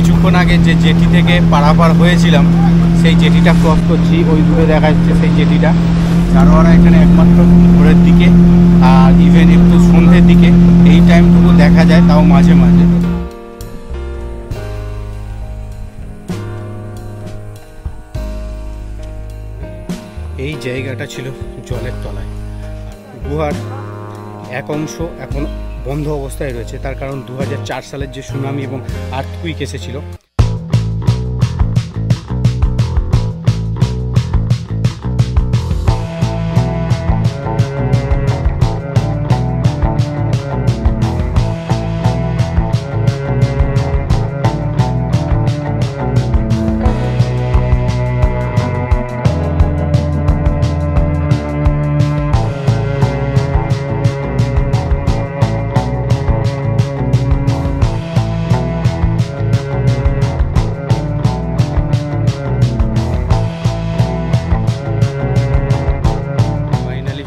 কিছুক্ষণ আগে যে জেটি থেকে পারাপার হয়েছিলাম সেই জেটিটা ক্রস করছি। ওই দূরে দেখা যাচ্ছে সেই জেটিটা। জারোয়ারা এখানে একমাত্র ভোরের দিকে আর ইভেন একটু সন্ধ্যের দিকে এই টাইমটুকু দেখা যায়, তাও মাঝে মাঝে। এই জায়গাটা ছিল জলের তলায়। গুহার এক অংশ এখন বন্ধ অবস্থায় রয়েছে, তার কারণ 2004 সালের যে সুনামি এবং আর্থকুইক এসেছিল।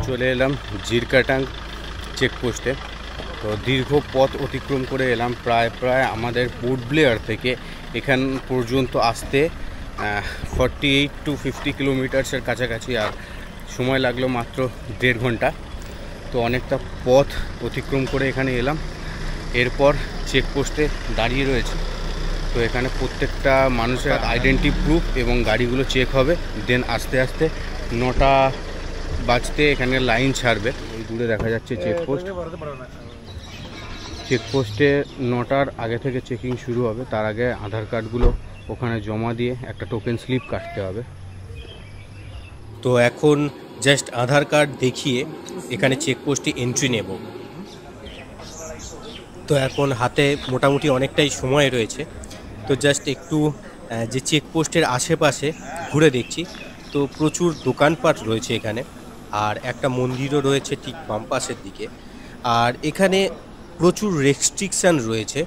চলে এলাম জিরকাটাং চেকপোস্টে। তো দীর্ঘ পথ অতিক্রম করে এলাম, প্রায় আমাদের পোর্ট ব্লেয়ার থেকে এখান পর্যন্ত আসতে 48 to 50 কিলোমিটার্সের কাছাকাছি, আর সময় লাগলো মাত্র 1.5 ঘন্টা। তো অনেকটা পথ অতিক্রম করে এখানে এলাম। এরপর চেকপোস্টে দাঁড়িয়ে রয়েছে। তো এখানে প্রত্যেকটা মানুষের আইডেন্টি প্রুফ এবং গাড়িগুলো চেক হবে। দেন আস্তে আস্তে 9টা বাজতে এখানে লাইন ছাড়বে। ওই দূরে দেখা যাচ্ছে চেকপোস্ট। চেকপোস্টে 9টার আগে থেকে চেকিং শুরু হবে। তার আগে আধার কার্ডগুলো ওখানে জমা দিয়ে একটা টোকেন স্লিপ কাটতে হবে। তো এখন জাস্ট আধার কার্ড দেখিয়ে এখানে চেকপোস্টে এন্ট্রি নেব। তো এখন হাতে মোটামুটি অনেকটাই সময় রয়েছে। তো জাস্ট একটু যে চেকপোস্টের আশেপাশে ঘুরে দেখছি। তো প্রচুর দোকানপাট রয়েছে এখানে, আর একটা মন্দিরও রয়েছে ঠিক বাম পাশের দিকে। আর এখানে প্রচুর রেস্ট্রিকশান রয়েছে,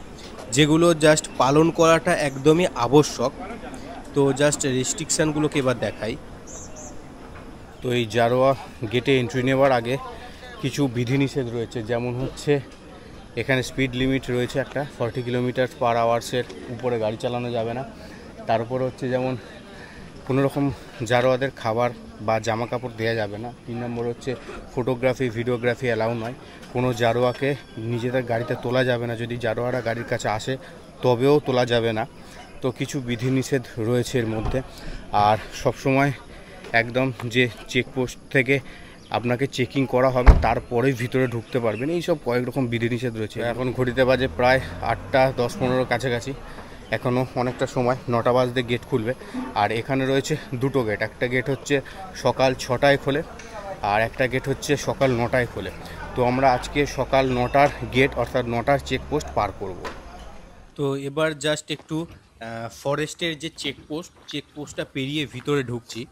যেগুলো জাস্ট পালন করাটা একদমই আবশ্যক। তো জাস্ট রেস্ট্রিকশানগুলোকে এবার দেখাই। তো এই জারোয়া গেটে এন্ট্রি নেওয়ার আগে কিছু বিধিনিষেধ রয়েছে, যেমন হচ্ছে এখানে স্পিড লিমিট রয়েছে একটা 40 কিলোমিটার পার আওয়ার্সের উপরে গাড়ি চালানো যাবে না। তার উপর হচ্ছে যেমন কোনো রকম জারোয়াদের খাবার বা জামা কাপড় দেওয়া যাবে না। 3 নম্বর হচ্ছে ফটোগ্রাফি ভিডিওগ্রাফি অ্যালাউ নয়। কোনো জারোয়াকে নিজেদের গাড়িতে তোলা যাবে না, যদি জারোয়ারা গাড়ির কাছে আসে তবেও তোলা যাবে না। তো কিছু বিধিনিষেধ রয়েছে এর মধ্যে। আর সবসময় একদম যে চেকপোস্ট থেকে আপনাকে চেকিং করা হবে তারপরেই ভিতরে ঢুকতে পারবেন, এইসব কয়েক রকম বিধিনিষেধ রয়েছে। এখন ঘড়িতে বাজে প্রায় 8টা 10-15 কাছাকাছি। এখনও অনেকটা সময়, 9টা বাজতে গেট খুলবে। আর এখানে রয়েছে দুটো গেট। একটা গেট হচ্ছে সকাল 6টায় খোলে, আর একটা গেট হচ্ছে সকাল 9টায় খোলে। তো আমরা আজকে সকাল 9টার গেট অর্থাৎ 9টার চেকপোস্ট পার করব। তো এবার জাস্ট একটু ফরেস্টের যে চেকপোস্টটা পেরিয়ে ভিতরে ঢুকছি।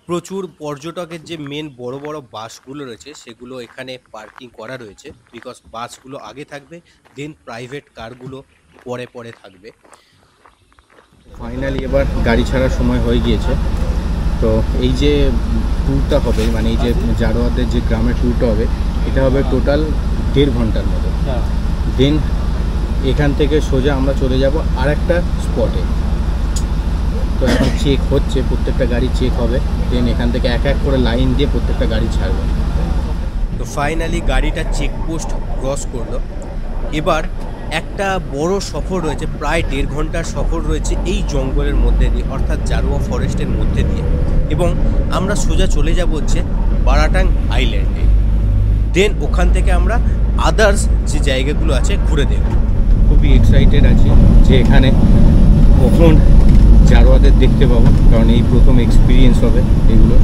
প্রচুর পর্যটকের যে মেন বড় বড় বাসগুলো রয়েছে সেগুলো এখানে পার্কিং করা রয়েছে, বিকজ বাসগুলো আগে থাকবে, দেন প্রাইভেট কারগুলো পরে পরে থাকবে। ফাইনালি এবার গাড়ি ছাড়ার সময় হয়ে গিয়েছে। তো এই যে ট্যুরটা হবে, মানে এই যে জারোয়াদের যে গ্রামের ট্যুরটা হবে, এটা হবে টোটাল 1.5 ঘন্টার মতো। দেন এখান থেকে সোজা আমরা চলে যাব আর একটা স্পটে। তো এখন চেক হচ্ছে, প্রত্যেকটা গাড়ি চেক হবে। দেন এখান থেকে এক এক করে লাইন দিয়ে প্রত্যেকটা গাড়ি ছাড়বে। তো ফাইনালি গাড়িটা চেকপোস্ট ক্রস করলো। এবার একটা বড় সফর রয়েছে, প্রায় 1.5 ঘন্টার সফর রয়েছে এই জঙ্গলের মধ্যে দিয়ে, অর্থাৎ জারোয়া ফরেস্টের মধ্যে দিয়ে। এবং আমরা সোজা চলে যাব হচ্ছে বারাটাং আইল্যান্ডে। দেন ওখান থেকে আমরা আদার্স যে জায়গাগুলো আছে ঘুরে দেখব। খুবই এক্সাইটেড আছি যে এখানে কখন জারোয়াদের দেখতে পাবো, কারণ এই প্রথম এক্সপিরিয়েন্স হবে এগুলো।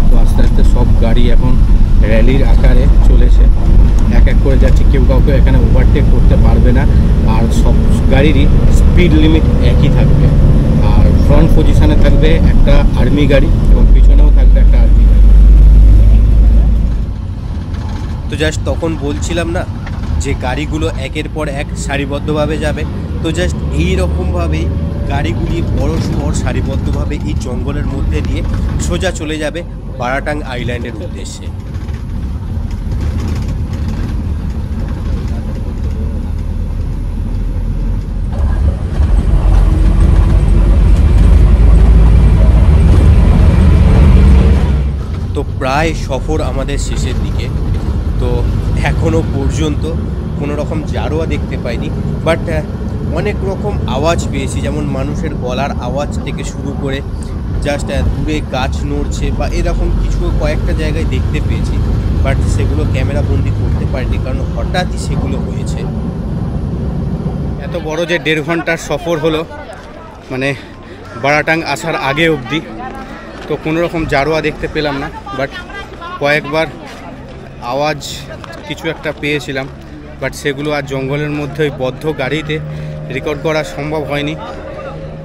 তো আস্তে আস্তে সব গাড়ি এখন র্যালির আকারে চলেছে, এক এক করে যাচ্ছে। কেউ কাউকে এখানে ওভারটেক করতে পারবে না। আর সব গাড়িরই স্পিড লিমিট একই থাকবে। আর ফ্রন্ট পজিশনে থাকবে একটা আর্মি গাড়ি এবং পিছনেও থাকবে একটা আর্মি গাড়ি। তো জাস্ট তখন বলছিলাম না যে গাড়িগুলো একের পর এক সারিবদ্ধভাবে যাবে। তো জাস্ট এইরকমভাবেই গাড়িগুলি পরস্পর সারিবদ্ধভাবে এই জঙ্গলের মধ্যে দিয়ে সোজা চলে যাবে বারাটাং আইল্যান্ডের উদ্দেশ্যে। প্রায় সফর আমাদের শেষের দিকে। তো এখনও পর্যন্ত কোনো রকম জারোয়া দেখতে পাইনি, বাট অনেক রকম আওয়াজ পেয়েছি, যেমন মানুষের গলার আওয়াজ থেকে শুরু করে জাস্ট দূরে গাছ নড়ছে বা এরকম কিছু কয়েকটা জায়গায় দেখতে পেয়েছি, বাট সেগুলো ক্যামেরা বন্দি করতে পারিনি কারণ হঠাৎই সেগুলো হয়েছে। এত বড় যে 1.5 ঘন্টার সফর হলো, মানে বারাটাং আসার আগে অবধি, তো কোনো রকম জারোয়া দেখতে পেলাম না, বাট কয়েকবার আওয়াজ কিছু একটা পেয়েছিলাম, বাট সেগুলো আর জঙ্গলের মধ্যে ওই বদ্ধ গাড়িতে রেকর্ড করা সম্ভব হয়নি।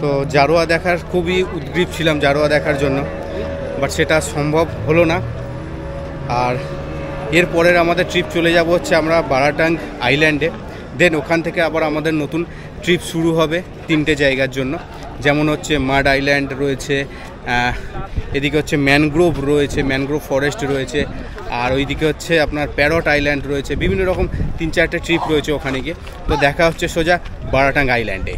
তো জারোয়া দেখার খুবই উদ্গ্রীব ছিলাম, জারোয়া দেখার জন্য, বাট সেটা সম্ভব হলো না। আর এরপরের আমাদের ট্রিপ চলে যাব হচ্ছে আমরা বারাটাং আইল্যান্ডে, দেন ওখান থেকে আবার আমাদের নতুন ট্রিপ শুরু হবে 3টে জায়গার জন্য, যেমন হচ্ছে মাড আইল্যান্ড রয়েছে, এদিকে হচ্ছে ম্যানগ্রোভ রয়েছে, ম্যানগ্রোভ ফরেস্ট রয়েছে, আর ওইদিকে হচ্ছে আপনার প্যারট আইল্যান্ড রয়েছে, বিভিন্ন রকম 3-4টে ট্রিপ রয়েছে ওখানে গিয়ে। তো দেখা হচ্ছে সোজা বারাটাং আইল্যান্ডে।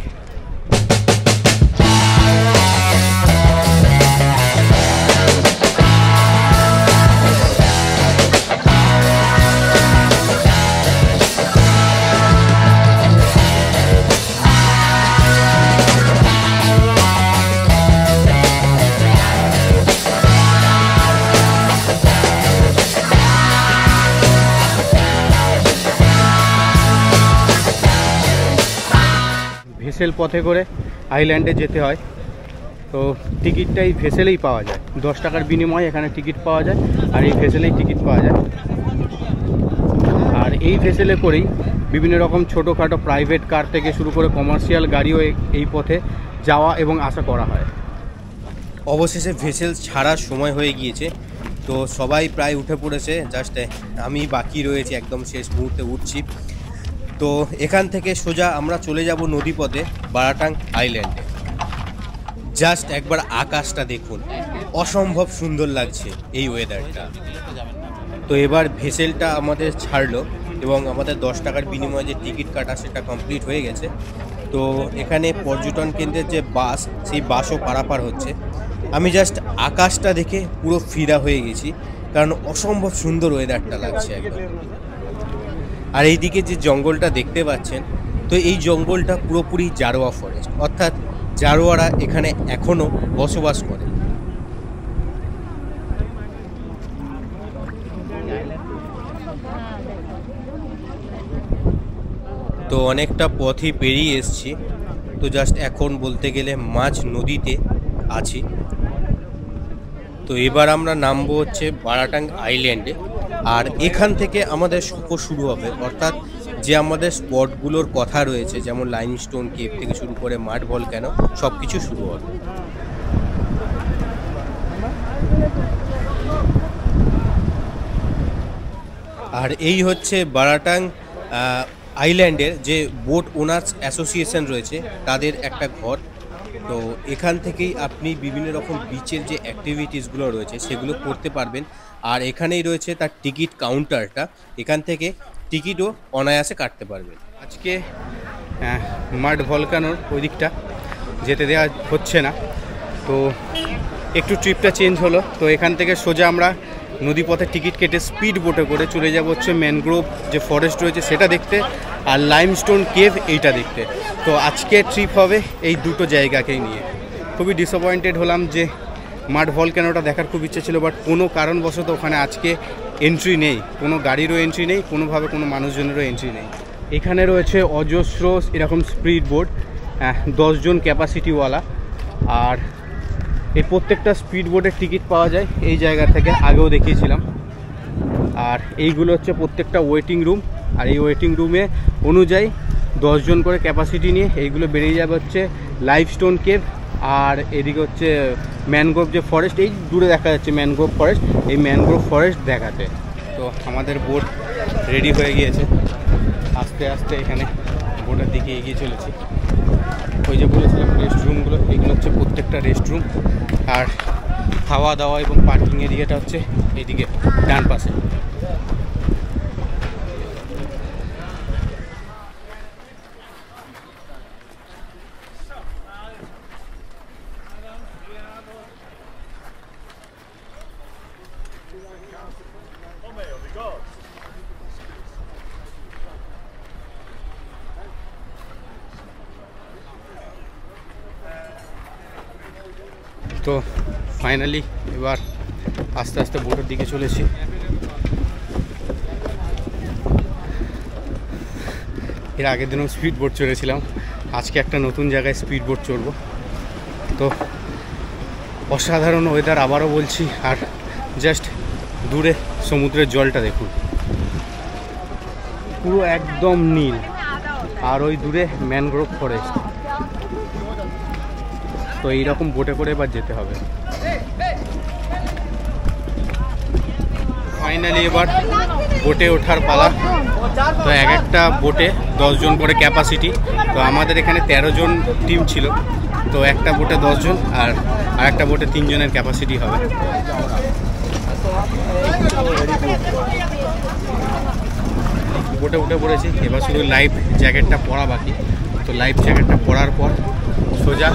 ভেসেল পথে করে আইল্যান্ডে যেতে হয়, তো টিকিটটা এই ভেসেলেই পাওয়া যায়। 10 টাকার বিনিময়ে এখানে টিকিট পাওয়া যায়, আর এই ভেসেলেই টিকিট পাওয়া যায়। আর এই ভেসেলে করেই বিভিন্ন রকম ছোটোখাটো প্রাইভেট কার থেকে শুরু করে কমার্শিয়াল গাড়িও এই পথে যাওয়া এবং আসা করা হয়। অবশেষে ভেসেল ছাড়ার সময় হয়ে গিয়েছে, তো সবাই প্রায় উঠে পড়েছে, জাস্ট আমি বাকি রয়েছি, একদম শেষ মুহূর্তে উঠছি। তো এখান থেকে সোজা আমরা চলে যাব নদীপথে বারাটাং আইল্যান্ডে। জাস্ট একবার আকাশটা দেখুন, অসম্ভব সুন্দর লাগছে এই ওয়েদারটা। তো এবার ভেসেলটা আমাদের ছাড়লো এবং আমাদের 10 টাকার বিনিময়ে যে টিকিট কাটা সেটা কমপ্লিট হয়ে গেছে। তো এখানে পর্যটন কেন্দ্রের যে বাস, সেই বাসও পারাপার হচ্ছে। আমি জাস্ট আকাশটা দেখে পুরো ফিদা হয়ে গেছি, কারণ অসম্ভব সুন্দর ওয়েদারটা লাগছে একদম। আর এইদিকে যে জঙ্গলটা দেখতে পাচ্ছেন, তো এই জঙ্গলটা পুরোপুরি জারোয়া ফরেস্ট, অর্থাৎ জারোয়ারা এখানে এখনও বসবাস করে। তো অনেকটা পথই পেরিয়ে এসছি, তো জাস্ট এখন বলতে গেলে মাঝ নদীতে আছি। তো এবার আমরা নামবো হচ্ছে বারাটাং আইল্যান্ডে, আর এখান থেকে আমাদের সফর শুরু হবে, অর্থাৎ যে আমাদের স্পটগুলোর কথা রয়েছে, যেমন লাইমস্টোন কেভ থেকে শুরু করে মাড ভলক্যানো, সব কিছু শুরু হবে। আর এই হচ্ছে বারাটাং আইল্যান্ডের যে বোট ওনার্স অ্যাসোসিয়েশন রয়েছে, তাদের একটা ঘর। তো এখান থেকেই আপনি বিভিন্ন রকম বিচের যে অ্যাক্টিভিটিসগুলো রয়েছে সেগুলো করতে পারবেন। আর এখানেই রয়েছে তার টিকিট কাউন্টারটা, এখান থেকে টিকিটও অনায়াসে কাটতে পারবেন। আজকে মাড ভলকানোর ওই দিকটা যেতে দেওয়া হচ্ছে না, তো একটু ট্রিপটা চেঞ্জ হলো। তো এখান থেকে সোজা আমরা নদীপথে টিকিট কেটে স্পিড বোটে করে চলে যাব হচ্ছে ম্যানগ্রোভ যে ফরেস্ট রয়েছে সেটা দেখতে, আর লাইমস্টোন কেভ এইটা দেখতে। তো আজকে ট্রিপ হবে এই দুটো জায়গাকেই নিয়ে। খুবই ডিসঅ্যাপয়েন্টেড হলাম যে মাড ভলক্যানোটা দেখার খুব ইচ্ছে ছিল, বাট কোনো কারণবশত ওখানে আজকে এন্ট্রি নেই, কোনো গাড়িরও এন্ট্রি নেই, কোনোভাবে কোনো মানুষজনেরও এন্ট্রি নেই। এখানে রয়েছে অজস্র এরকম স্পিড বোট, 10 জন ক্যাপাসিটিওয়ালা, আর এই প্রত্যেকটা স্পিড বোটের টিকিট পাওয়া যায় এই জায়গা থেকে, আগেও দেখিয়েছিলাম। আর এইগুলো হচ্ছে প্রত্যেকটা ওয়েটিং রুম, আর এই ওয়েটিং রুমে অনুযায়ী 10 জন করে ক্যাপাসিটি নিয়ে এইগুলো বেরিয়ে যাবে হচ্ছে লাইমস্টোন কেভ, আর এদিকে হচ্ছে ম্যানগ্রোভ যে ফরেস্ট, এই দূরে দেখা যাচ্ছে ম্যানগ্রোভ ফরেস্ট, এই ম্যানগ্রোভ ফরেস্ট দেখাতে। তো আমাদের বোট রেডি হয়ে গিয়েছে, আস্তে আস্তে এখানে বোটের দিকে এগিয়ে চলেছি। ওই যে বলেছিলাম রেস্ট রুমগুলো, এগুলো হচ্ছে প্রত্যেকটা রেস্ট রুম, আর খাওয়া দাওয়া এবং পার্কিং এরিয়াটা হচ্ছে এইদিকে ডান পাশে। তো ফাইনালি এবার আস্তে আস্তে বোটের দিকে চলেছি। এর আগের দিনও স্পিড বোট চড়েছিলাম, আজকে একটা নতুন জায়গায় স্পিড বোট চড়বো। তো অসাধারণ ওয়েদার আবারও বলছি, আর জাস্ট দূরে সমুদ্রের জলটা দেখুন, পুরো একদম নীল, আর ওই দূরে ম্যানগ্রোভ ফরেস্ট। তো এইরকম বোটে করে এবার যেতে হবে। ফাইনালি এবার বোটে ওঠার পালা। তো এক একটা বোটে 10 জন করে ক্যাপাসিটি। তো আমাদের এখানে 13 জন টিম ছিল, তো একটা বোটে 10 জন আর একটা বোটে 3 জনের ক্যাপাসিটি হবে। বোটে উঠে পড়েছি, এবার শুধু লাইফ জ্যাকেটটা পরা বাকি। তো লাইফ জ্যাকেটটা পরার পর সোজা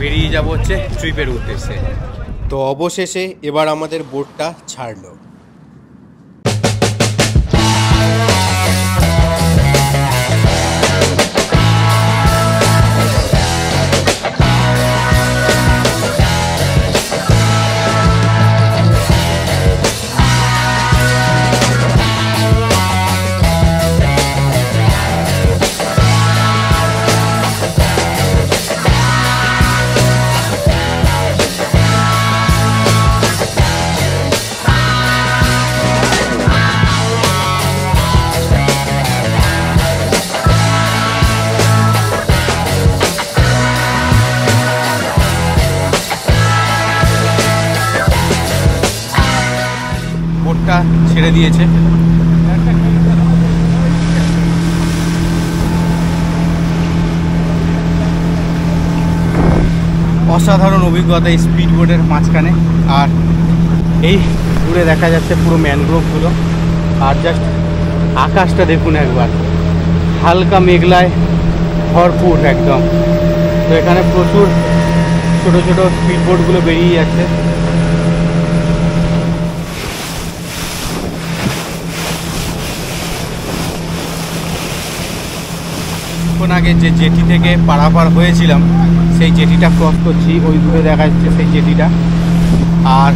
বেরিয়ে যাব হচ্ছে ট্রিপের উদ্দেশ্যে। তো অবশেষে এবার আমাদের বোটটা ছাড়লো। বোটটা ছেড়ে দিয়েছে। অসাধারণ অভিজ্ঞতা এই স্পিড বোটের মাঝখানে। আর এই দূরে দেখা যাচ্ছে পুরো ম্যানগ্রোভগুলো, আর জাস্ট আকাশটা দেখুন একবার, হালকা মেঘলায় ভরপুর একদম। তো এখানে প্রচুর ছোট ছোট স্পিড বোটগুলো বেরিয়ে যাচ্ছে। আগে যে জেটি থেকে পারাপার হয়েছিলাম সেই জেটিটা ক্রস করছি, ওই দূরে দেখা যাচ্ছে সেই জেটিটা। আর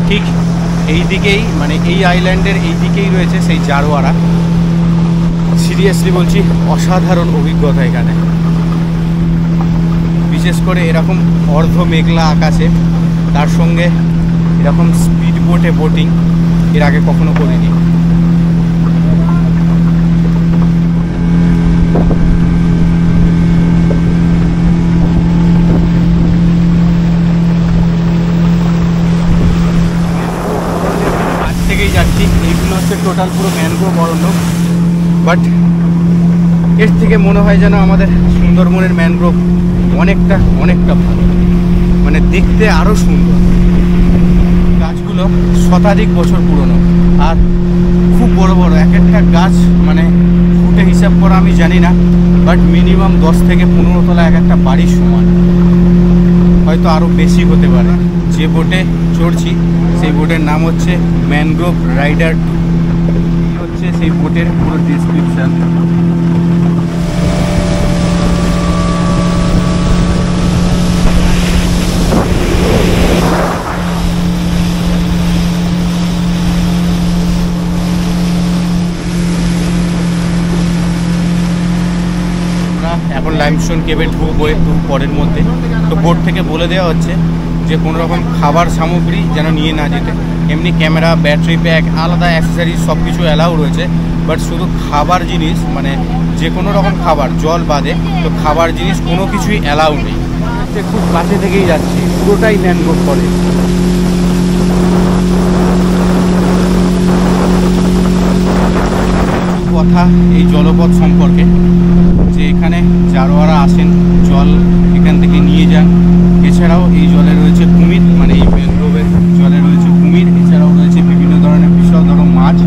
ঠিক এই দিকেই, মানে এই আইল্যান্ডের এই দিকেই রয়েছে সেই জারোয়ারা। সিরিয়াসলি বলছি, অসাধারণ অভিজ্ঞতা এখানে, বিশেষ করে এরকম অর্ধ মেঘলা আকাশে, তার সঙ্গে এরকম স্পিড বোটে বোটিং এর আগে কখনো করিনি। যাচ্ছি, এইগুলো হচ্ছে টোটাল পুরো ম্যানগ্রোভ অরণ্য, বাট এর থেকে মনে হয় যেন আমাদের সুন্দরবনের ম্যানগ্রোভ অনেকটা ভালো, মানে দেখতে আরও সুন্দর। গাছগুলো শতাধিক বছর পুরনো, আর খুব বড় বড় এক একটা গাছ, মানে ফুটে হিসাব করা আমি জানি না, বাট মিনিমাম 10 থেকে 15 তলা এক একটা বাড়ির সমান, হয়তো আরও বেশি হতে পারে। যে বোটে চড়ছি সেই বোটের নাম হচ্ছে ম্যানগ্রোভ রাইডার 2। হচ্ছে সেই বোটের পুরো ডেসক্রিপশন। এখন লাইমস্টোন কেভে ঢুকবো একটু পরের মধ্যে। তো বোট থেকে বলে দেওয়া হচ্ছে যে কোনো রকম খাবার সামগ্রী যেন নিয়ে না যেতে। এমনি ক্যামেরা, ব্যাটারি প্যাক, আলাদা অ্যাক্সেসরিজ সব কিছু অ্যালাউ রয়েছে, বাট শুধু খাবার জিনিস, মানে যে কোনো রকম খাবার, জল বাদে, তো খাবার জিনিস কোনো কিছুই অ্যালাউ নেই। খুব কাছে থেকেই যাচ্ছি, পুরোটাই ম্যানগ্রোভ ফরেস্ট। কথা এই জলপথ সম্পর্কে, যে এখানে জারোয়ারা আসেন, জল এখান থেকে নিয়ে যান। এছাড়াও এই জলে রয়েছে কুমির, মানে এই ম্যানগ্রোভের জলে রয়েছে কুমির, এছাড়াও রয়েছে বিভিন্ন ধরনের বিষধর মাছ।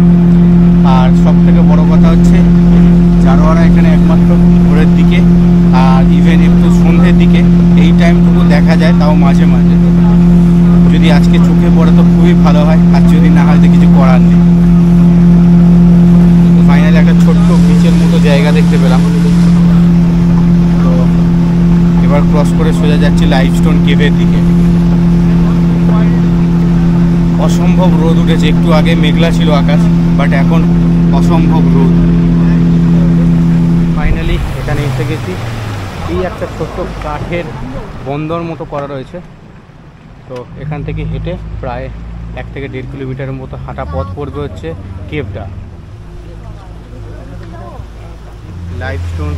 আর সব থেকে বড় কথা হচ্ছে জারোয়ারা এখানে একমাত্র ভোরের দিকে আর ইভেন একটু সন্ধ্যের দিকে এই টাইমটুকু দেখা যায়, তাও মাঝে মাঝে। যদি আজকে চোখে পড়ে তো খুবই ভালো হয়, আর যদি না হয় তো কিছু করার নেই। ফাইনালি একটা ছোট্ট বিচের মতো জায়গা দেখতে পেলাম। তো এবার ক্রস করে সোজা যাচ্ছি লাইমস্টোন কেভের দিকে। অসম্ভব রোদ উঠেছে। একটু আগে মেঘলা ছিল আকাশ, বাট এখন অসম্ভব রোদ। ফাইনালি এখানে এসে গেছি। এই একটা ছোট্ট কাঠের বন্দর মতো করা রয়েছে। তো এখান থেকে হেঁটে প্রায় 1 থেকে 1.5 কিলোমিটারের মতো হাঁটা পথ পড়বে হচ্ছে কেভটা। লাইমস্টোন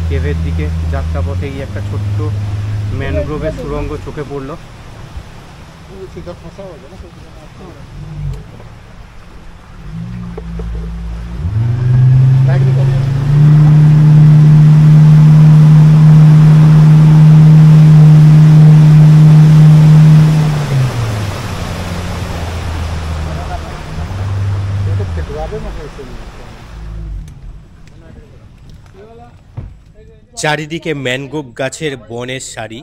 কেভের দিকে যাত্রাপথে এই একটা ছোট্ট ম্যানগ্রোভের সুড়ঙ্গ চোখে পড়লো। চারিদিকে ম্যানগ্রোভ গাছের বনের সারি,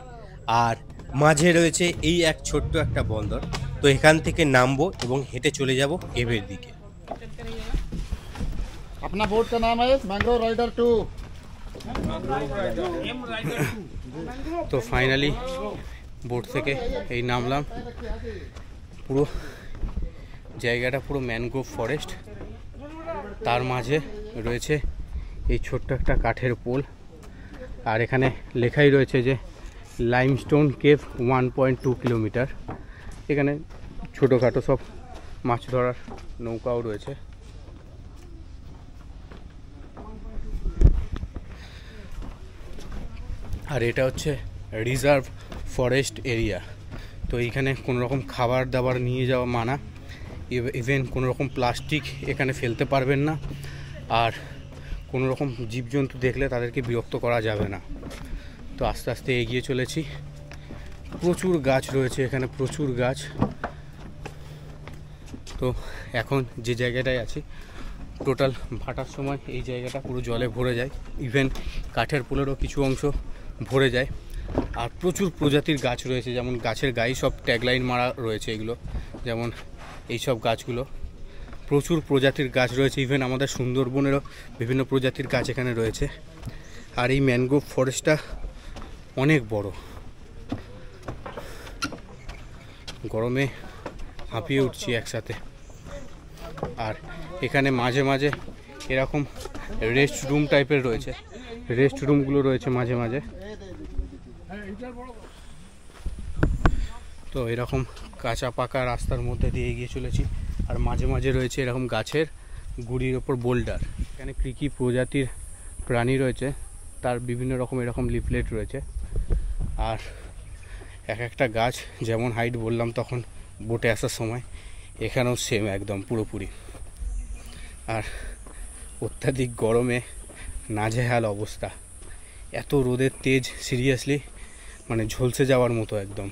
আর মাঝে রয়েছে এই এক ছোট্ট একটা বন্দর। তো এখান থেকে নামবো এবং হেঁটে চলে যাব কেভের দিকে। अपना बोट का नाम है मैंग्रोव राइडर 2। তো ফাইনালি বোট থেকে এই নামলাম। পুরো জায়গাটা পুরো ম্যানগ্রোভ ফরেস্ট, তার মাঝে রয়েছে এই ছোট্ট একটা কাঠের পোল। আর এখানে লেখাই রয়েছে যে লাইমস্টোন কেভ 1.2 কিলোমিটার। এখানে ছোটোখাটো সব মাছ ধরার নৌকাও রয়েছে। আর এটা হচ্ছে রিজার্ভ ফরেস্ট এরিয়া। তো এইখানে কোনো রকম খাবার দাবার নিয়ে যাওয়া মানা, ইভেন কোনো রকম প্লাস্টিক এখানে ফেলতে পারবেন না। আর কোনো রকম জীবজন্তু দেখলে তাদেরকে বিরক্ত করা যাবে না। তো আস্তে আস্তে এগিয়ে চলেছি। প্রচুর গাছ রয়েছে এখানে, প্রচুর গাছ। তো এখন যে জায়গাটায় আছি, টোটাল ভাটার সময় এই জায়গাটা পুরো জলে ভরে যায়। ইভেন কাঠের পোলেরও কিছু অংশ ভরে যায়। আর প্রচুর প্রজাতির গাছ রয়েছে, যেমন গাছের গায়ে সব ট্যাগলাইন মারা রয়েছে এগুলো, যেমন এই সব গাছগুলো। প্রচুর প্রজাতির গাছ রয়েছে। ইভেন আমাদের সুন্দরবনেরও বিভিন্ন প্রজাতির গাছ এখানে রয়েছে। আর এই ম্যানগ্রোভ ফরেস্টটা অনেক বড়। গরমে হাঁপিয়ে উঠছি একসাথে। আর এখানে মাঝে মাঝে এরকম রেস্ট রুম টাইপের রয়েছে, রেস্ট রুমগুলো রয়েছে মাঝে মাঝে। তো এরকম কাঁচা পাকা রাস্তার মধ্যে দিয়ে এগিয়ে চলেছি। আর মাঝে মাঝে রয়েছে এরকম গাছের গুড়ির ওপর বোল্ডার। এখানে কী কী প্রজাতির প্রাণী রয়েছে তার বিভিন্ন রকম এরকম লিফলেট রয়েছে। আর এক একটা গাছ যেমন হাইট বললাম তখন বোটে আসার সময়, এখানেও সেম একদম পুরোপুরি। আর অত্যাধিক গরমে নাজেহাল অবস্থা। এত রোদের তেজ, সিরিয়াসলি মানে ঝলসে যাওয়ার মতো একদম।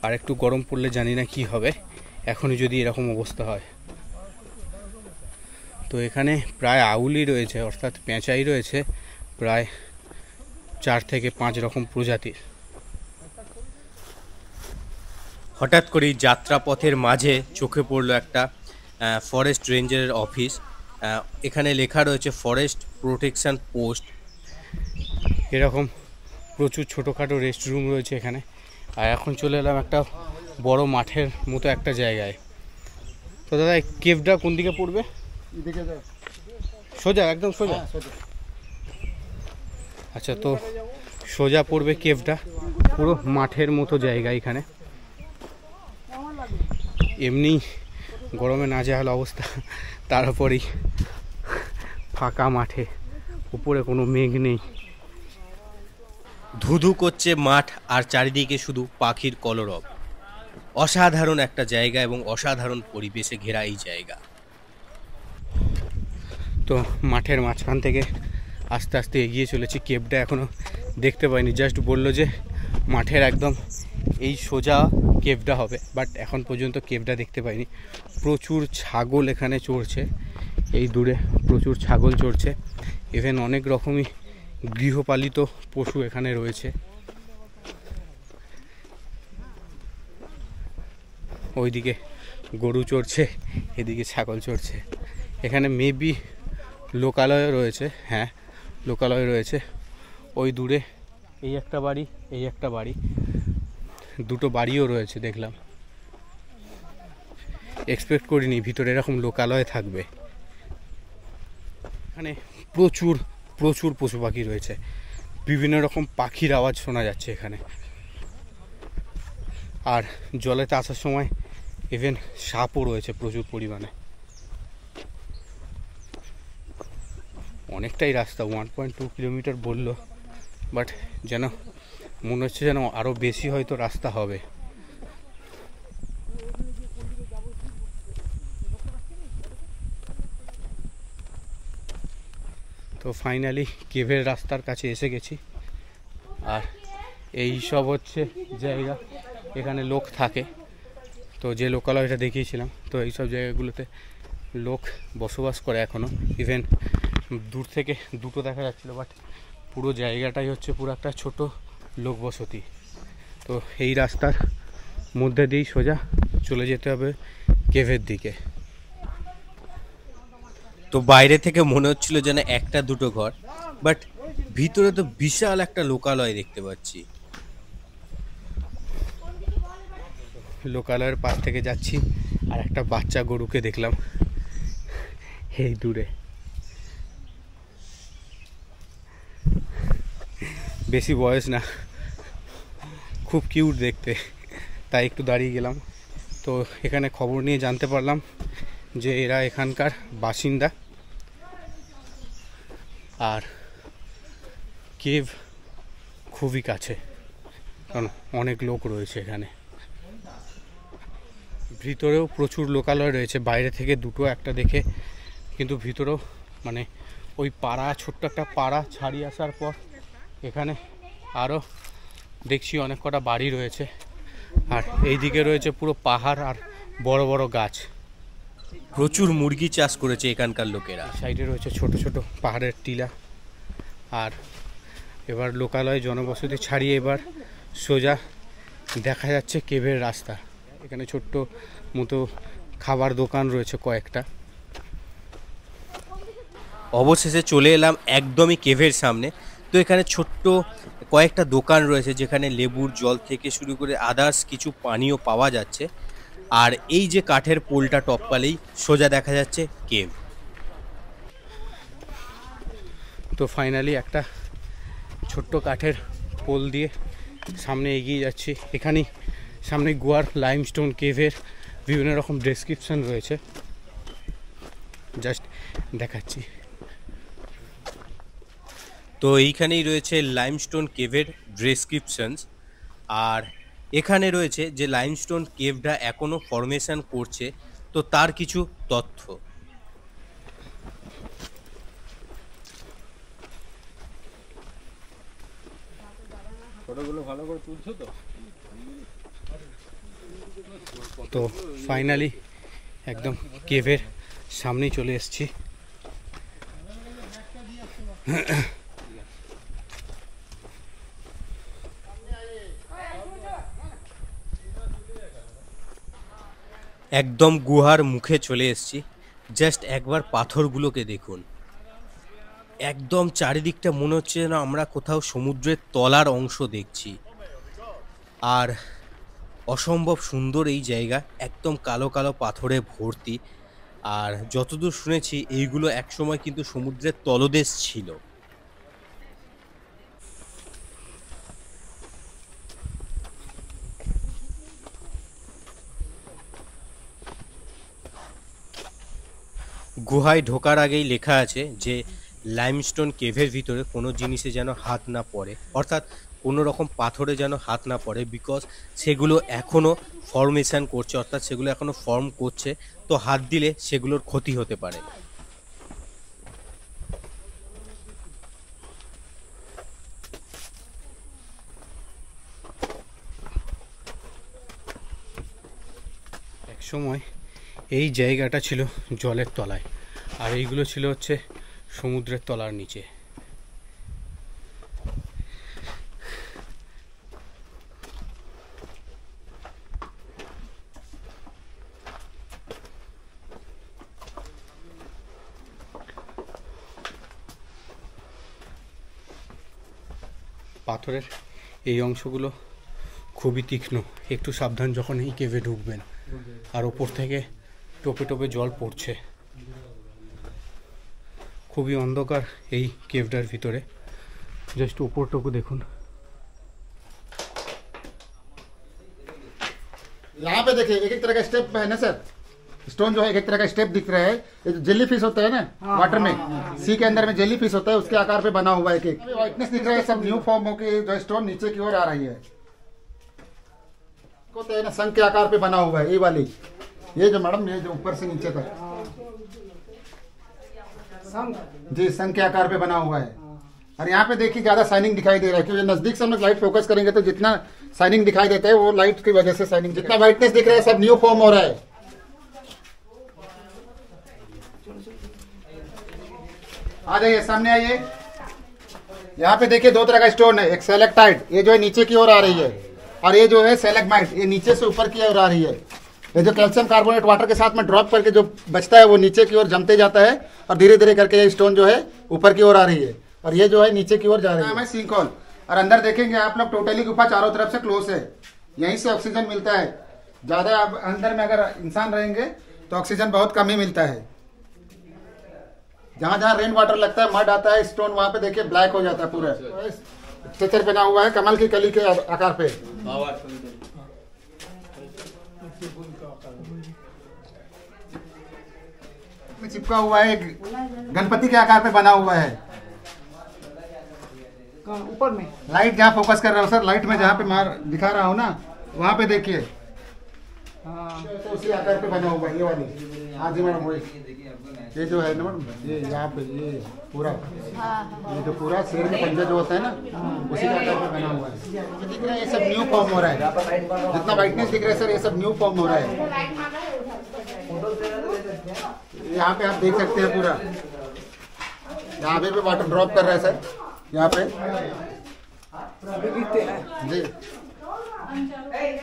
আর একটু গরম পড়লে জানি না কি হবে, এখনই যদি এরকম অবস্থা হয়। তো এখানে প্রায় আউলি রয়েছে, অর্থাৎ পেঁচাই রয়েছে প্রায় 4 থেকে 5 রকম প্রজাতির। হঠাৎ করেই যাত্রাপথের মাঝে চোখে পড়লো একটা ফরেস্ট রেঞ্জারের অফিস। এখানে লেখা রয়েছে ফরেস্ট প্রোটেকশন পোস্ট। এরকম প্রচুর ছোটোখাটো রেস্ট রুম রয়েছে এখানে। আর এখন চলে এলাম একটা বড় মাঠের মতো একটা জায়গায়। তো দাদা এই কেভটা কোন দিকে পড়বে? সোজা, একদম সোজা? আচ্ছা, তো সোজা পড়বে কেভটা। পুরো মাঠের মতো জায়গা এখানে। এমনি গরমে নাজেহাল অবস্থা, তারপরেই ফাঁকা মাঠে, উপরে কোনো মেঘ নেই। ধুধু করছে মাঠ, আর চারিদিকে শুধু পাখির কলরব। অসাধারণ একটা জায়গা এবং অসাধারণ পরিবেশে ঘেরা এই জায়গা। তো মাঠের মাঝখান থেকে আস্তে আস্তে এগিয়ে চলেছি। কেভটা এখনও দেখতে পাইনি, জাস্ট বললো যে মাঠের একদম এই সোজা কেভটা হবে, বাট এখন পর্যন্ত কেভটা দেখতে পাইনি। প্রচুর ছাগল এখানে চড়ছে, এই দূরে প্রচুর ছাগল চড়ছে। ইভেন অনেক রকমই গৃহপালিত পশু এখানে রয়েছে। ওইদিকে গরু চড়ছে, এদিকে ছাগল চড়ছে। এখানে মেবি লোকালয় রয়েছে, হ্যাঁ লোকালয় রয়েছে। ওই দূরে এই একটা বাড়ি, এই একটা বাড়ি, দুটো বাড়িও রয়েছে দেখলাম, এক্সপেক্ট করিনি ভিতরে এরকম লোকালয় থাকবে। এখানে প্রচুর প্রচুর পশু পাখি রয়েছে, বিভিন্ন রকম পাখির আওয়াজ শোনা যাচ্ছে এখানে। আর জলেতে আসার সময় ইভেন সাপও রয়েছে প্রচুর পরিমাণে। অনেকটাই রাস্তা, 1.2 কিলোমিটার বললো, বাট যেন মনে হচ্ছে যেন আরও বেশি হয়তো রাস্তা হবে। তো ফাইনালি কেভের রাস্তার কাছে এসে গেছি। আর এই সব হচ্ছে জায়গা, এখানে লোক থাকে। তো যে লোকালয়টা দেখিয়েছিলাম, তো এই সব জায়গাগুলোতে লোক বসবাস করে এখনও। ইভেন দূর থেকে দুটো দেখা যাচ্ছিলো, বাট পুরো জায়গাটাই হচ্ছে পুরো একটা ছোট লোকবসতি। তো এই রাস্তার মধ্যে দিয়েই সোজা চলে যেতে হবে কেভের দিকে। তো বাইরে থেকে মনে হচ্ছিল যেন একটা দুটো ঘর, বাট ভিতরে তো বিশাল একটা লোকালয় দেখতে পাচ্ছি। লোকালয়ের পাশ থেকে যাচ্ছি, আর একটা বাচ্চা গরুকে দেখলাম এই দূরে। বেশি বয়স না, খুব কিউট দেখতে, তাই একটু দাঁড়িয়ে গেলাম। তো এখানে খবর নিয়ে জানতে পারলাম যে এরা এখানকার বাসিন্দা, আর কেভ খুবই কাছে, কারণ অনেক লোক রয়েছে এখানে। ভিতরেও প্রচুর লোকালয় রয়েছে, বাইরে থেকে দুটো একটা দেখে, কিন্তু ভিতরেও মানে ওই পাড়া, ছোট্ট একটা পাড়া ছাড়িয়ে আসার পর এখানে আরও দেখছি অনেক কটা বাড়ি রয়েছে। আর এই দিকে রয়েছে পুরো পাহাড় আর বড় বড় গাছ। প্রচুর মুরগি চাষ করেছে এখানকার লোকেরা। সাইডে রয়েছে ছোট ছোট পাহাড়ের টিলা। আর এবার লোকালয় জনবসতি ছাড়িয়ে এবার সোজা দেখা যাচ্ছে কেভের রাস্তা। এখানে ছোট্ট মতো খাবার দোকান রয়েছে কয়েকটা। অবশেষে চলে এলাম একদমই কেভের সামনে। তো এখানে ছোট্ট কয়েকটা দোকান রয়েছে, যেখানে লেবুর জল থেকে শুরু করে আদার্স কিছু পানীয় পাওয়া যাচ্ছে। আর এই যে কাঠের পোলটা টপকালেই সোজা দেখা যাচ্ছে কেভ। তো ফাইনালি একটা ছোট্ট কাঠের পোল দিয়ে সামনে এগিয়ে যাচ্ছি। এখানেই সামনে গোয়ার লাইমস্টোন কেভের বিভিন্ন রকম ডেসক্রিপশন রয়েছে, জাস্ট দেখাচ্ছি। তো এইখানেই রয়েছে লাইমস্টোন কেভের ডেসক্রিপশনস। আর এখানে রয়েছে যে লাইমস্টোন কেভটা এখনও ফরমেশন করছে, তো তার কিছু তথ্য। তো ফাইনালি একদম কেভের সামনেই চলে এসেছি। একদম গুহার মুখে চলে এসেছি। জাস্ট একবার পাথরগুলোকে দেখুন, একদম চারিদিকটা মনে হচ্ছে যেন আমরা কোথাও সমুদ্রের তলার অংশ দেখছি। আর অসম্ভব সুন্দর এই জায়গা, একদম কালো কালো পাথরে ভর্তি। আর যতদূর শুনেছি এইগুলো একসময় কিন্তু সমুদ্রের তলদেশ ছিল। গুহায় ঢোকার আগেই লেখা আছে যে লাইমস্টোন কেভের ভিতরে কোনো জিনিসে যেন হাত না পড়ে, অর্থাৎ কোনো রকম পাথরে যেন হাত না পড়ে, বিকজ সেগুলো এখনও ফর্মেশন করছে, অর্থাৎ সেগুলো এখনও ফর্ম করছে। তো হাত দিলে সেগুলোর ক্ষতি হতে পারে। একসময় এই জায়গাটা ছিল জলের তলায়, আর এইগুলো ছিল হচ্ছে সমুদ্রের তলার নিচে। পাথরের এই অংশগুলো খুবই তীক্ষ্ণ, একটু সাবধান যখন এই কেভে ঢুকবেন। আর ওপর থেকে টোপে টোপে জল পড়ছে, খুবই অন্ধকার এই কেভটার ভিতরে। জাস্ট ওপরটুকু দেখুন। यहाँ पे देखिए एक एक तरह का स्टेप है ना सर, स्टोन जो है एक एक तरह का स्टेप दिख रहा है। ये जो जेली फिश होता है ना वाटर में, सी के अंदर में जेली फिश होता है, उसके आकार पे बना हुआ है। एक व्हाइटनेस दिख रहा है, सब न्यू फॉर्म होके जो स्टोन नीचे की ओर आ रही है। होता है ना संख के आकार पे बना हुआ है ये वाली, ये जो मैडम ये जो ऊपर से नीचे तक जी संख के आकार पे बना हुआ है। और यहाँ पे देखिए ज्यादा शाइनिंग दिखाई दे रहा है, क्योंकि नजदीक से हम लोग लाइट फोकस करेंगे तो जितना शाइनिंग दिखाई देता है वो लाइट की वजह से शाइनिंग, जितना व्हाइटनेस दिख रहा है सब न्यू फॉर्म हो रहा है। आ जाइए सामने आइए। यहाँ पे देखिए दो तरह का स्टोन है, एक सेलेक्टाइट, ये जो है नीचे की ओर आ रही है, और ये जो है सेलेक्टमाइट, ये नीचे से ऊपर की ओर आ रही है। ये जो कैल्शियम कार्बोनेट वाटर के साथ में ड्रॉप करके जो बचता है वो नीचे की ओर जमते जाता है, और धीरे धीरे करके ये स्टोन जो है ऊपर की ओर आ रही है, और ये जो है नीचे की ओर जा रही है। सिंक होल, और अंदर देखेंगे आप लोग टोटली गुफा चारों तरफ से क्लोज है, यहीं से ऑक्सीजन मिलता है। ज्यादा अंदर में अगर इंसान रहेंगे तो ऑक्सीजन बहुत कम ही मिलता है। जहाँ जहाँ रेन वाटर लगता है, मड आता है, स्टोन वहाँ पे देखिए ब्लैक हो जाता है पूरा। स्ट्रक्चर बना हुआ है कमल की कली के आकार पे। चिपका हुआ है, गणपति के आकार पे बना हुआ है। ऊपर में लाइट जहाँ फोकस कर रहा हूँ सर, लाइट में जहाँ पे मार दिखा रहा हूँ ना, वहाँ पे देखिए तो उसी आकार पे बना हुआ है ये वाली। हाँ जी मैडम, वही ये जो है ना मैडम, ये यहाँ पे ये पूरा ये जो पूरा शेर में पंजा जो होता है ना, उसी के आकार पे बना हुआ है। दिख रहा है ये सब न्यू फॉर्म हो रहा है, जितना वाइटनेस दिख रहा है सर ये सब न्यू फॉर्म हो रहा है। यहाँ पे आप देख सकते हैं पूरा, यहाँ पे वाटर ड्रॉप कर रहा है सर, यहाँ पे जी।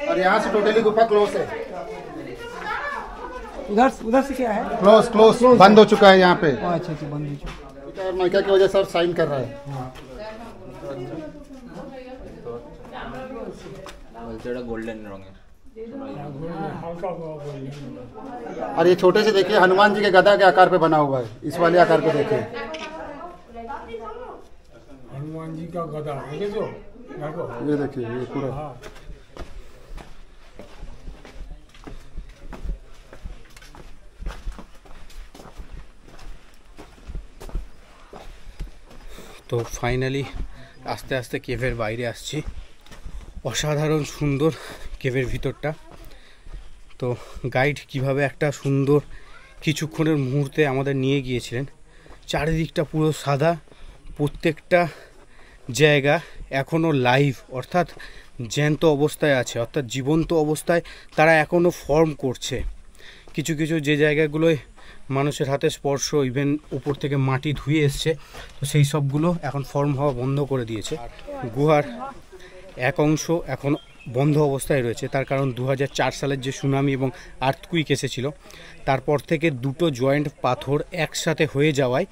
और यहाँ से टोटली गुफा क्लोज है, उधर से क्या है? क्लोज बंद हो चुका है यहाँ पे। अच्छा अच्छा, बंद हो चुका। और माइका की वजह से और साइन कर रहा है। गोल्डन रंग है। और ये छोटे से देखिए हनुमान जी के गदा के आकार पे बना हुआ है, इस वाले आकार पे देखिए हनुमान जी का गदा है जो, ये देखिए ये पूरा। তো ফাইনালি আস্তে আস্তে কেভের বাইরে আসছি। অসাধারণ সুন্দর কেভের ভিতরটা। তো গাইড কিভাবে একটা সুন্দর কিছুক্ষণের মুহূর্তে আমাদের নিয়ে গিয়েছিলেন। চারিদিকটা পুরো সাদা, প্রত্যেকটা জায়গা এখনও লাইভ, অর্থাৎ জ্যান্ত অবস্থায় আছে, অর্থাৎ জীবন্ত অবস্থায় তারা এখনও ফর্ম করছে। কিছু কিছু যে জায়গাগুলোয় মানুষের হাতে স্পর্শ, ইভেন উপর থেকে মাটি ধুয়ে এসছে, তো সেই সবগুলো এখন ফর্ম হওয়া বন্ধ করে দিয়েছে। গুহার এক অংশ এখন বন্ধ অবস্থায় রয়েছে, তার কারণ 2004 সালের যে সুনামি এবং আর্থকুইক এসেছিল, তারপর থেকে দুটো জয়েন্ট পাথর একসাথে হয়ে যাওয়ায়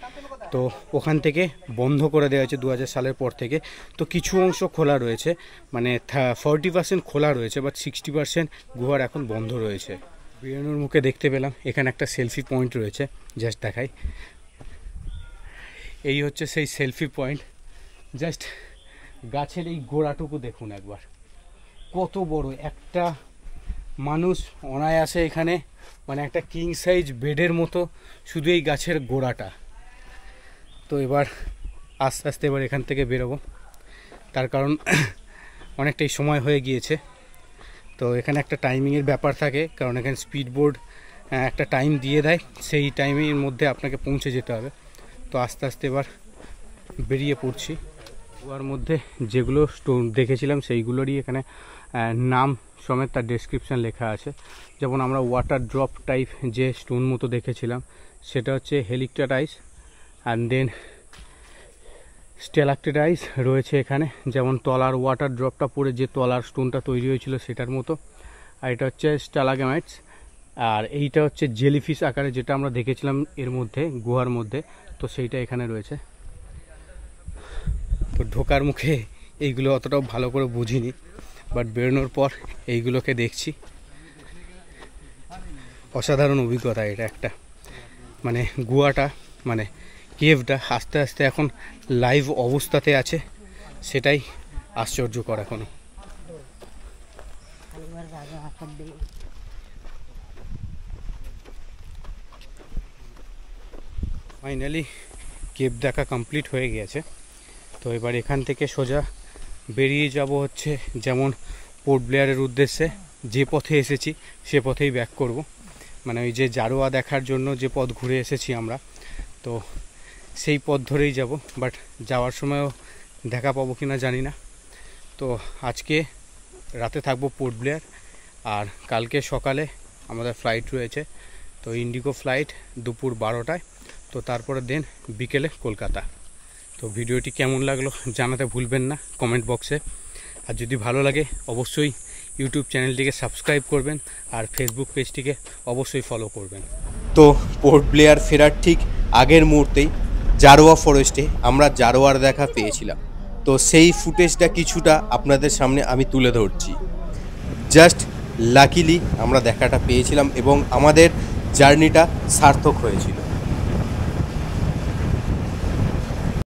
তো ওখান থেকে বন্ধ করে দেওয়া হয়েছে 2000 সালের পর থেকে। তো কিছু অংশ খোলা রয়েছে, মানে 40% খোলা রয়েছে, বাট 60% গুহার এখন বন্ধ রয়েছে। বেরোনোর মুখে দেখতে পেলাম এখানে একটা সেলফি পয়েন্ট রয়েছে, জাস্ট দেখাই। এই হচ্ছে সেই সেলফি পয়েন্ট। জাস্ট গাছের এই গোড়াটুকু দেখুন একবার, কত বড় একটা মানুষ অনায়াসে এখানে, মানে একটা কিং সাইজ বেডের মতো শুধু এই গাছের গোড়াটা। তো এবার আস্তে আস্তে এবার এখান থেকে বেরোবো, তার কারণ অনেকটাই সময় হয়ে গিয়েছে। তো এখানে একটা টাইমিংয়ের ব্যাপার থাকে, কারণ এখানে স্পিড বোর্ড একটা টাইম দিয়ে দেয়, সেই টাইমের মধ্যে আপনাকে পৌঁছে যেতে হবে। তো আস্তে আস্তে এবার বেরিয়ে পড়ছি। গুহার মধ্যে যেগুলো স্টোন দেখেছিলাম সেইগুলোরই এখানে নাম সমেত তার ডেসক্রিপশান লেখা আছে। যেমন আমরা ওয়াটার ড্রপ টাইপ যে স্টোন মতো দেখেছিলাম সেটা হচ্ছে হেলিকটাটাইস, অ্যান্ড দেন স্টেলাকটাইস রয়েছে এখানে, যেমন তলার ওয়াটার ড্রপটা পড়ে যে তলার স্টোনটা তৈরি হয়েছিল সেটার মতো। আর এটা হচ্ছে স্টালাগমাইটস, আর এইটা হচ্ছে জেলিফিশ আকারে যেটা আমরা দেখেছিলাম এর মধ্যে গুহার মধ্যে, তো সেইটা এখানে রয়েছে। তো ঢোকার মুখে এইগুলো অতটাও ভালো করে বুঝিনি, বাট বেরোনোর পর এইগুলোকে দেখছি। অসাধারণ অভিজ্ঞতা এটা একটা, মানে গুহাটা মানে কেভটা আস্তে আস্তে এখন লাইভ অবস্থাতে আছে, সেটাই আশ্চর্যকর এখনো। ফাইনালি কেভ দেখা কমপ্লিট হয়ে গিয়েছে। তো এবার এখান থেকে সোজা বেরিয়ে যাব হচ্ছে যেমন পোর্ট ব্লেয়ারের উদ্দেশ্যে, যে পথে এসেছি সে পথেই ব্যাক করব। মানে ওই যে জারোয়া দেখার জন্য যে পথ ঘুরে এসেছি আমরা, তো সেই পথ ধরেই যাব। বাট যাওয়ার সময়ও দেখা পাবো কি না জানি না। তো আজকে রাতে থাকবো পোর্ট ব্লেয়ার, আর কালকে সকালে আমাদের ফ্লাইট রয়েছে। তো ইন্ডিগো ফ্লাইট দুপুর 12টায়। তো তারপরে দেন বিকেলে কলকাতা। তো ভিডিওটি কেমন লাগলো জানাতে ভুলবেন না কমেন্ট বক্সে। আর যদি ভালো লাগে অবশ্যই ইউটিউব চ্যানেলটিকে সাবস্ক্রাইব করবেন, আর ফেসবুক পেজটিকে অবশ্যই ফলো করবেন। তো পোর্ট ব্লেয়ার ফেরার ঠিক আগের মুহূর্তেই জারোয়া ফরেস্টে আমরা জারোয়ার দেখা পেয়েছিলাম। তো সেই ফুটেজটা কিছুটা আপনাদের সামনে আমি তুলে ধরছি। জাস্ট লাকিলি আমরা দেখাটা পেয়েছিলাম এবং আমাদের জার্নিটা সার্থক হয়েছিল।